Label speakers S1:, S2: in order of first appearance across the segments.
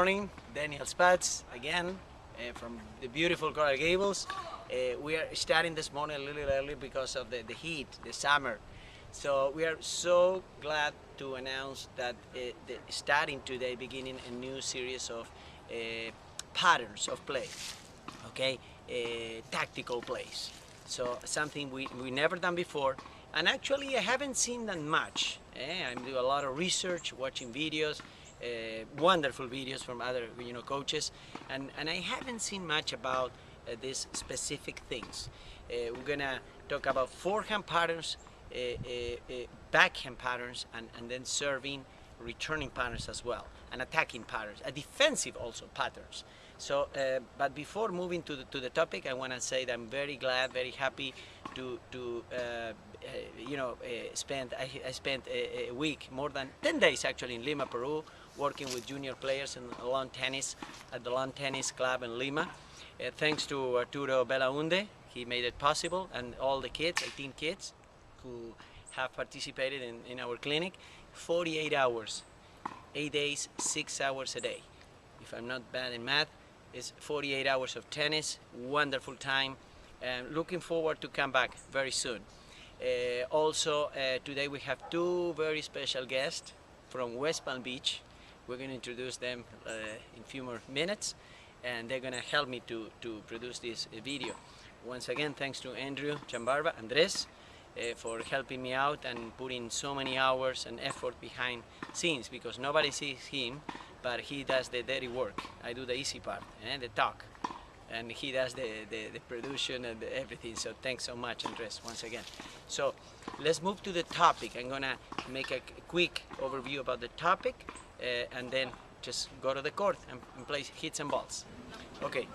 S1: morning, Daniel Spatz again from the beautiful Coral Gables. We are starting this morning a little early because of the heat, the summer. So we are so glad to announce that starting today, beginning a new series of patterns of play, okay, tactical plays. So something we never done before, and actually I haven't seen that much. I'm doing a lot of research, watching videos, wonderful videos from other coaches, and I haven't seen much about these specific things. We're gonna talk about forehand patterns, backhand patterns, and then serving, returning patterns as well, and attacking patterns, defensive also patterns. So, but before moving to the topic, I want to say that I'm very glad, very happy to spend. I spent a week, more than 10 days actually, in Lima, Peru, working with junior players in lawn tennis at the lawn tennis club in Lima. Thanks to Arturo Belaunde, he made it possible, and all the kids, 18 kids, who have participated in our clinic. 48 hours, 8 days, 6 hours a day. If I'm not bad in math, it's 48 hours of tennis, wonderful time, and looking forward to come back very soon. Also, today we have two very special guests from West Palm Beach. We're going to introduce them in a few more minutes, and they're going to help me to produce this video. Once again, thanks to Andrew Chambarba, Andres, for helping me out and putting so many hours and effort behind scenes, because nobody sees him, but he does the dirty work. I do the easy part, the talk, and he does the production and everything. So thanks so much, Andres, once again. So let's move to the topic. I'm gonna make a quick overview about the topic, and then just go to the court and play hits and balls. Okay,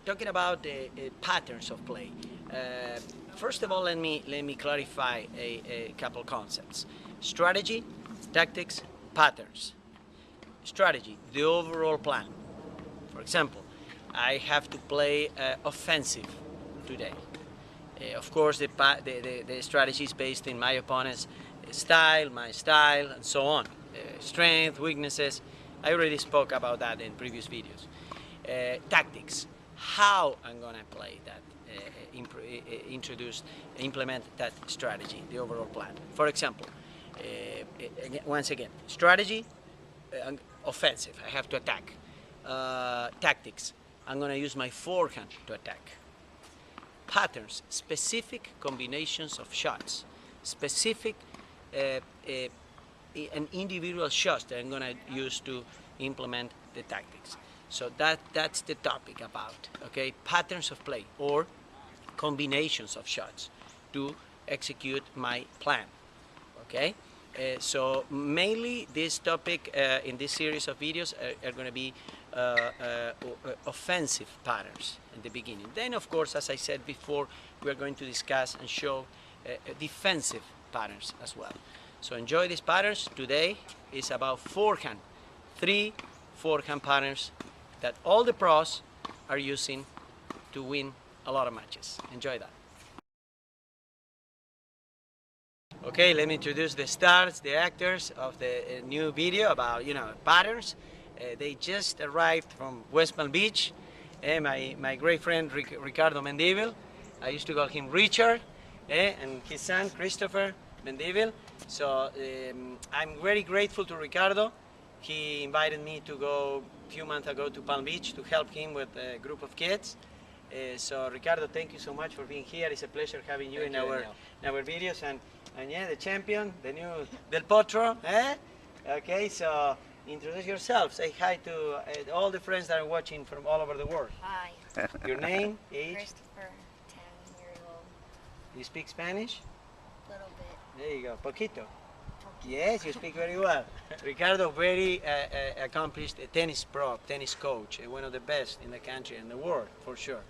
S1: talking about the patterns of play. First of all, let me clarify a couple concepts: strategy, tactics, patterns. Strategy, the overall plan. For example, I have to play offensive today. Of course, the strategy is based in my opponent's style, my style, and so on. Strength, weaknesses. I already spoke about that in previous videos. Tactics, how I'm gonna play that, implement that strategy, the overall plan. For example, once again, strategy, offensive, I have to attack. Tactics, I'm gonna use my forehand to attack. Patterns, specific combinations of shots, specific and individual shots that I'm gonna use to implement the tactics. So that's the topic about, okay? Patterns of play, or combinations of shots to execute my plan, okay? So mainly this topic in this series of videos are going to be offensive patterns in the beginning. Then, of course, as I said before, we're going to discuss and show defensive patterns as well. So enjoy these patterns. Today is about forehand, 3 forehand patterns that all the pros are using to win a lot of matches. Enjoy that. Okay, let me introduce the stars, the actors of the new video about patterns. They just arrived from West Palm Beach. My great friend Ricardo Mendivil, I used to call him Richard, and his son Christopher Mendivil. So I'm very grateful to Ricardo. He invited me to go a few months ago to Palm Beach to help him with a group of kids. So Ricardo, thank you so much for being here. It's a pleasure having you in our videos. And yeah, the champion, the new Del Potro, Okay, so introduce yourself. Say hi to all the friends that are watching from all over the world.
S2: Hi.
S1: Your name, age?
S2: Christopher, 10 years old.
S1: You speak Spanish?
S2: A little bit.
S1: There you go, poquito. Yes, you speak very well. Ricardo, very accomplished tennis pro, tennis coach, one of the best in the country and the world, for sure.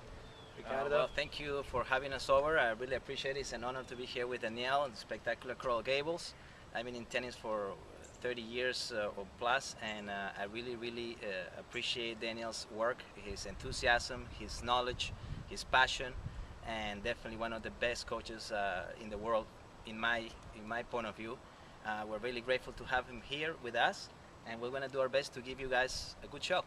S1: Ricardo?
S3: Well, thank you for having us over. I really appreciate it. It's an honor to be here with Daniel in the spectacular Coral Gables. I've been in tennis for 30 years or plus, and I really appreciate Daniel's work, his enthusiasm, his knowledge, his passion, and definitely one of the best coaches in the world, in my point of view. We're really grateful to have him here with us, and we're going to do our best to give you guys a good show.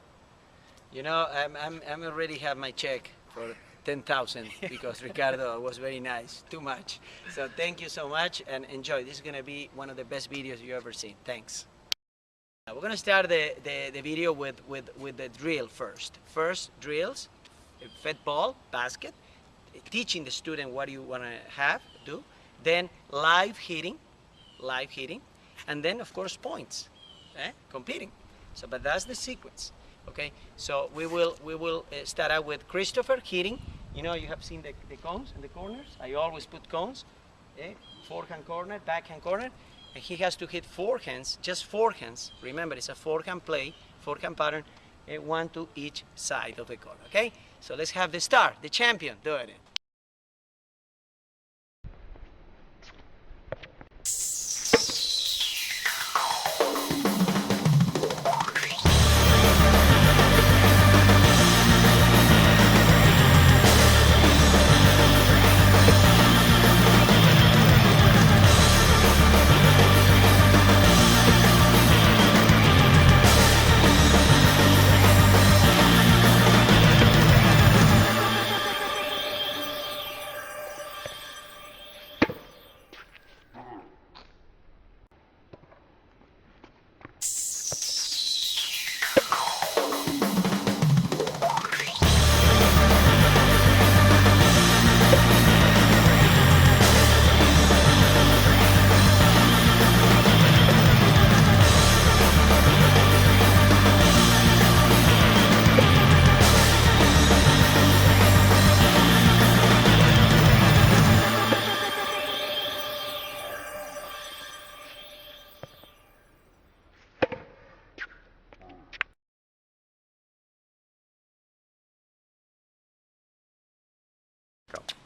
S1: You know, I'm already have my check for 10,000 because Ricardo was very nice, too much. So thank you so much and enjoy. This is going to be one of the best videos you ever seen. Thanks. We're going to start the video with the drill first. First drills, fed ball, basket, teaching the student what you want to do. Then live hitting, and then of course points, competing. So, but that's the sequence. Okay, so we will start out with Christopher hitting. You know, you have seen the cones and the corners. I always put cones, forehand corner, backhand corner, and he has to hit forehands, just forehands. Remember, it's a forehand play, forehand pattern, one to each side of the court. Okay, so let's have the star, the champion, do it.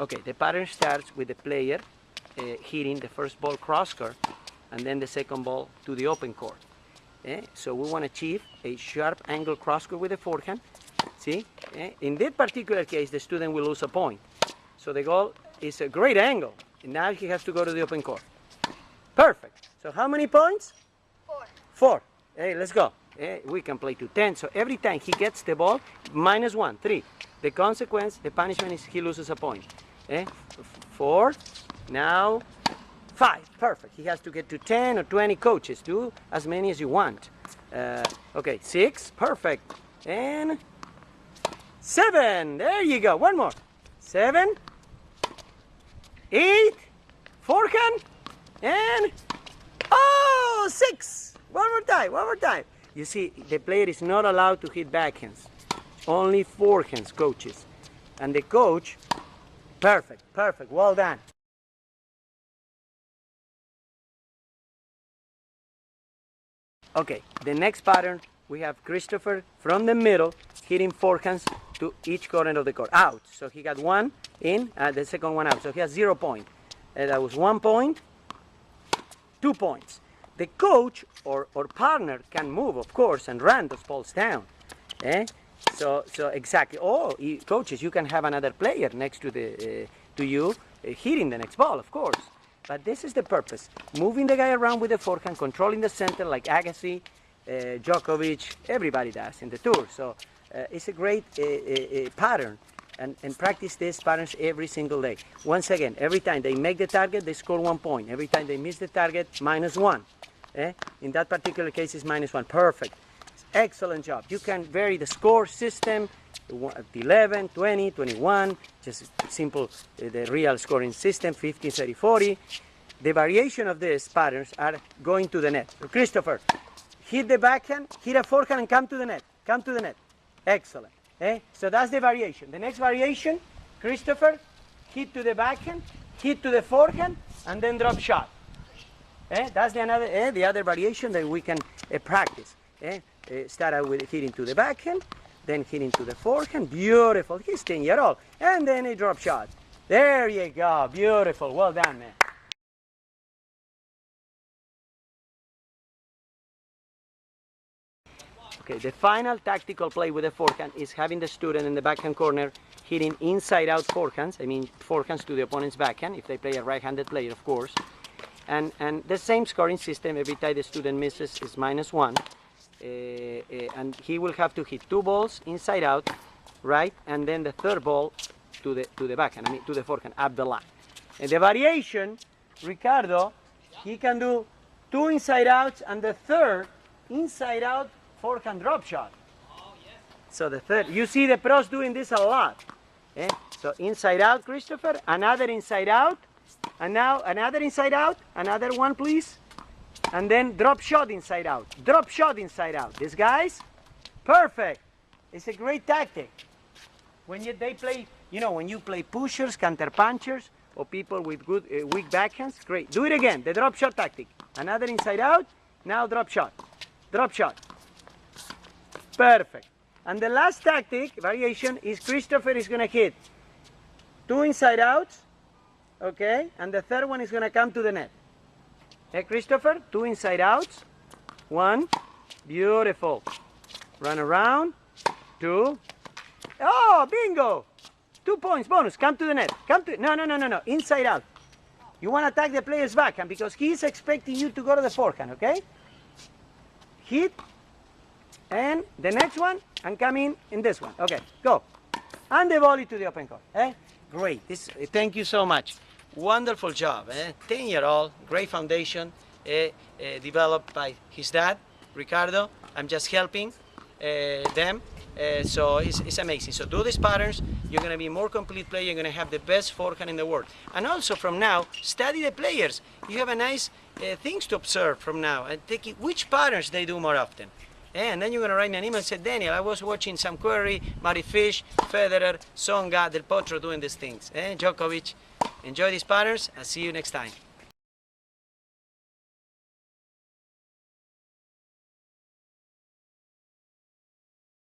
S1: Okay, the pattern starts with the player hitting the first ball crosscourt and then the second ball to the open court. So we want to achieve a sharp angle crosscourt with the forehand. See, in that particular case, the student will lose a point. So the goal is a great angle. And now he has to go to the open court. Perfect. So how many points?
S2: 4.
S1: 4. Hey, let's go. We can play to 10. So every time he gets the ball, -1, 3. The consequence, the punishment is he loses a point. 4, now 5, perfect. He has to get to 10 or 20 coaches, do as many as you want. Okay, 6, perfect. And 7, there you go, one more. 7, 8, forehand, and 6. One more time. You see, the player is not allowed to hit backhands. Only forehands, coaches. And the coach, perfect, well done. Okay, the next pattern, we have Christopher from the middle, hitting forehands to each corner of the court. Out, so he got 1 in, the second one out, so he has 0 point. That was 1 point, 2 points. The coach or partner can move, of course, and run those balls down. So exactly. Coaches, you can have another player next to you hitting the next ball, of course. But this is the purpose: moving the guy around with the forehand, controlling the center, like Agassi, Djokovic, everybody does in the tour. So it's a great pattern, and practice these patterns every single day. Once again, every time they make the target, they score 1 point. Every time they miss the target, -1. In that particular case, it's -1. Perfect. Excellent job. You can vary the score system, 11, 20, 21, just simple, the real scoring system, 15, 30, 40. The variation of these patterns are going to the net. So Christopher, hit the backhand, hit a forehand, and come to the net. Come to the net. Excellent. So that's the variation. The next variation, Christopher, hit to the backhand, hit to the forehand, and then drop shot. That's the other variation that we can practice. Start out with hitting to the backhand, then hitting to the forehand. Beautiful. He's 10-year-old. And then a drop shot. There you go. Beautiful. Well done, man. Okay, the final tactical play with the forehand is having the student in the backhand corner hitting inside-out forehands. I mean, forehands to the opponent's backhand, if they play a right-handed player, of course. And the same scoring system, every time the student misses is -1. and he will have to hit 2 balls inside out, right, and then the third ball to the backhand, I mean to the forehand, up the line. And the variation, Ricardo, he can do 2 inside outs and the third inside out forehand drop shot. So the third, you see the pros doing this a lot. So inside out, Christopher, another inside out, and now another inside out, another one please, and then drop shot inside out, drop shot inside out. These guys, perfect. It's a great tactic. When they play, you know, when you play pushers, counter punchers, or people with good weak backhands, great. Do it again, the drop shot tactic. Another inside out, now drop shot, perfect. And the last tactic, variation, is Christopher is going to hit 2 inside outs, okay, and the third one is going to come to the net. Okay, Christopher, 2 inside outs, 1, beautiful. Run around, 2, oh, bingo! 2 points bonus, come to the net. No, inside out. You want to attack the player's backhand because he's expecting you to go to the forehand, okay? Hit, and the next one, and come in this one. Okay, go. And the volley to the open court. Great, thank you so much. Wonderful job, 10-year-old, great foundation, developed by his dad, Ricardo. I'm just helping them. So it's amazing. So do these patterns, you're going to be a more complete player, you're going to have the best forehand in the world. And also from now, study the players. You have a nice things to observe from now and take it, which patterns they do more often. And then you're going to write me an email and say, Daniel, I was watching Sam Querrey, Matty Fish, Federer, Tsonga, Del Potro doing these things. Djokovic. Enjoy these patterns. I'll see you next time.